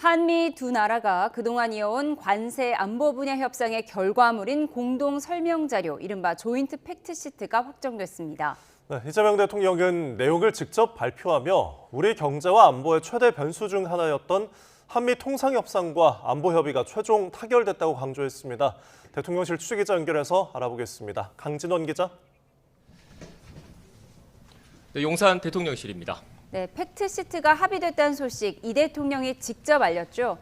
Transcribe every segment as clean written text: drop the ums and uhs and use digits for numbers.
한미 두 나라가 그동안 이어온 관세 안보 분야 협상의 결과물인 공동 설명 자료, 이른바 조인트 팩트시트가 확정됐습니다. 네, 이재명 대통령은 내용을 직접 발표하며 우리 경제와 안보의 최대 변수 중 하나였던 한미 통상협상과 안보협의가 최종 타결됐다고 강조했습니다. 대통령실 취재기자 연결해서 알아보겠습니다. 강진원 기자. 네, 용산 대통령실입니다. 네, 팩트시트가 합의됐다는 소식 이 대통령이 직접 알렸죠.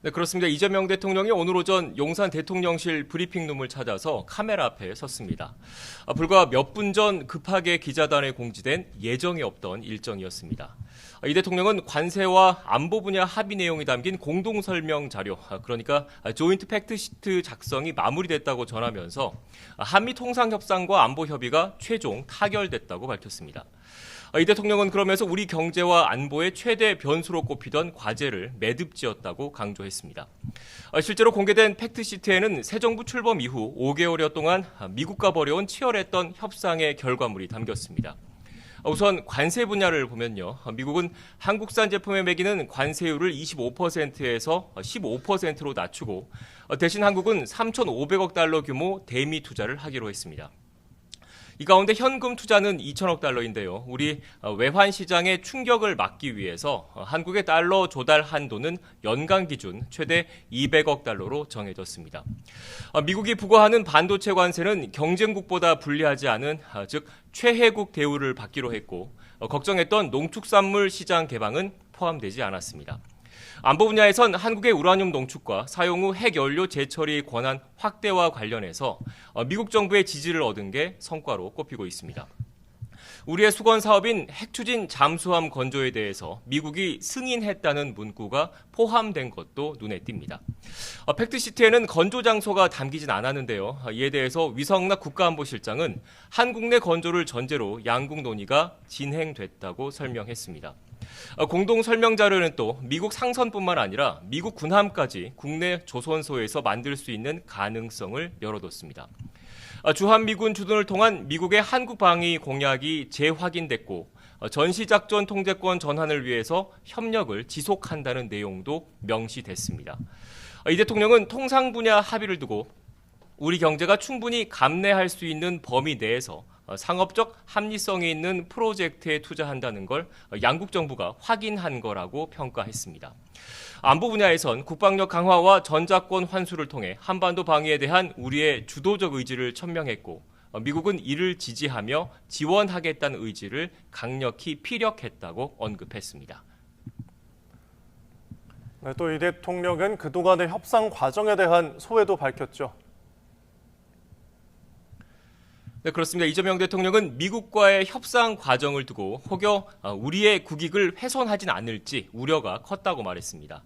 네, 그렇습니다. 이재명 대통령이 오늘 오전 용산 대통령실 브리핑룸을 찾아서 카메라 앞에 섰습니다. 불과 몇 분 전 급하게 기자단에 공지된 예정이 없던 일정이었습니다. 이 대통령은 관세와 안보 분야 합의 내용이 담긴 공동 설명 자료, 그러니까 조인트 팩트시트 작성이 마무리됐다고 전하면서 한미 통상 협상과 안보 협의가 최종 타결됐다고 밝혔습니다. 이 대통령은 그러면서 우리 경제와 안보의 최대 변수로 꼽히던 과제를 매듭지었다고 강조했습니다. 실제로 공개된 팩트시트에는 새 정부 출범 이후 5개월여 동안 미국과 벌여온 치열했던 협상의 결과물이 담겼습니다. 우선 관세 분야를 보면요. 미국은 한국산 제품에 매기는 관세율을 25%에서 15%로 낮추고 대신 한국은 3,500억 달러 규모 대미 투자를 하기로 했습니다. 이 가운데 현금 투자는 2천억 달러인데요. 우리 외환 시장의 충격을 막기 위해서 한국의 달러 조달 한도는 연간 기준 최대 200억 달러로 정해졌습니다. 미국이 부과하는 반도체 관세는 경쟁국보다 불리하지 않은 즉 최혜국 대우를 받기로 했고 걱정했던 농축산물 시장 개방은 포함되지 않았습니다. 안보 분야에선 한국의 우라늄 농축과 사용 후 핵연료 재처리 권한 확대와 관련해서 미국 정부의 지지를 얻은 게 성과로 꼽히고 있습니다. 우리의 수건 사업인 핵추진 잠수함 건조에 대해서 미국이 승인했다는 문구가 포함된 것도 눈에 띕니다. 팩트시트에는 건조 장소가 담기진 않았는데요. 이에 대해서 위성락 국가안보실장은 한국 내 건조를 전제로 양국 논의가 진행됐다고 설명했습니다. 공동 설명 자료는 또 미국 상선뿐만 아니라 미국 군함까지 국내 조선소에서 만들 수 있는 가능성을 열어뒀습니다. 주한미군 주둔을 통한 미국의 한국 방위 공약이 재확인됐고 전시작전 통제권 전환을 위해서 협력을 지속한다는 내용도 명시됐습니다. 이 대통령은 통상 분야 합의를 두고 우리 경제가 충분히 감내할 수 있는 범위 내에서 상업적 합리성이 있는 프로젝트에 투자한다는 걸 양국 정부가 확인한 거라고 평가했습니다. 안보 분야에선 국방력 강화와 전자권 환수를 통해 한반도 방위에 대한 우리의 주도적 의지를 천명했고 미국은 이를 지지하며 지원하겠다는 의지를 강력히 피력했다고 언급했습니다. 네, 또 이 대통령은 그동안의 협상 과정에 대한 소회도 밝혔죠. 네, 그렇습니다. 이재명 대통령은 미국과의 협상 과정을 두고 혹여 우리의 국익을 훼손하진 않을지 우려가 컸다고 말했습니다.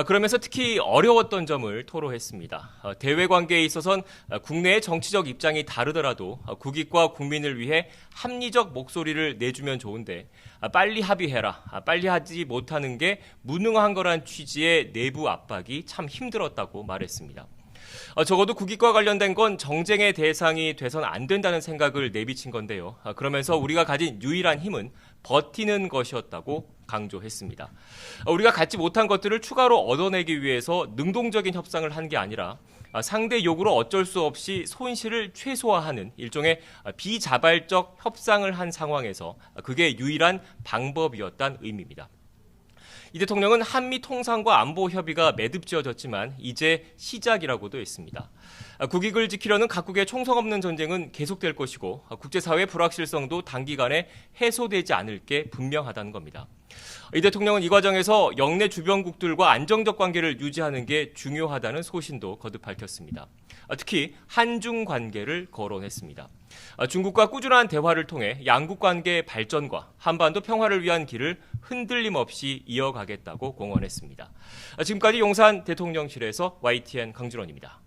그러면서 특히 어려웠던 점을 토로했습니다. 대외 관계에 있어선 국내의 정치적 입장이 다르더라도 국익과 국민을 위해 합리적 목소리를 내주면 좋은데 빨리 합의해라, 빨리 하지 못하는 게 무능한 거란 취지의 내부 압박이 참 힘들었다고 말했습니다. 적어도 국익과 관련된 건 정쟁의 대상이 돼선 안 된다는 생각을 내비친 건데요. 그러면서 우리가 가진 유일한 힘은 버티는 것이었다고 강조했습니다. 우리가 갖지 못한 것들을 추가로 얻어내기 위해서 능동적인 협상을 한 게 아니라 상대 요구로 어쩔 수 없이 손실을 최소화하는 일종의 비자발적 협상을 한 상황에서 그게 유일한 방법이었다는 의미입니다. 이 대통령은 한미 통상과 안보 협의가 매듭지어졌지만 이제 시작이라고도 했습니다. 국익을 지키려는 각국의 총성 없는 전쟁은 계속될 것이고 국제사회의 불확실성도 단기간에 해소되지 않을 게 분명하다는 겁니다. 이 대통령은 이 과정에서 영내 주변국들과 안정적 관계를 유지하는 게 중요하다는 소신도 거듭 밝혔습니다. 특히 한중 관계를 거론했습니다. 중국과 꾸준한 대화를 통해 양국 관계 발전과 한반도 평화를 위한 길을 흔들림 없이 이어가겠다고 공언했습니다. 지금까지 용산 대통령실에서 YTN 강준원입니다.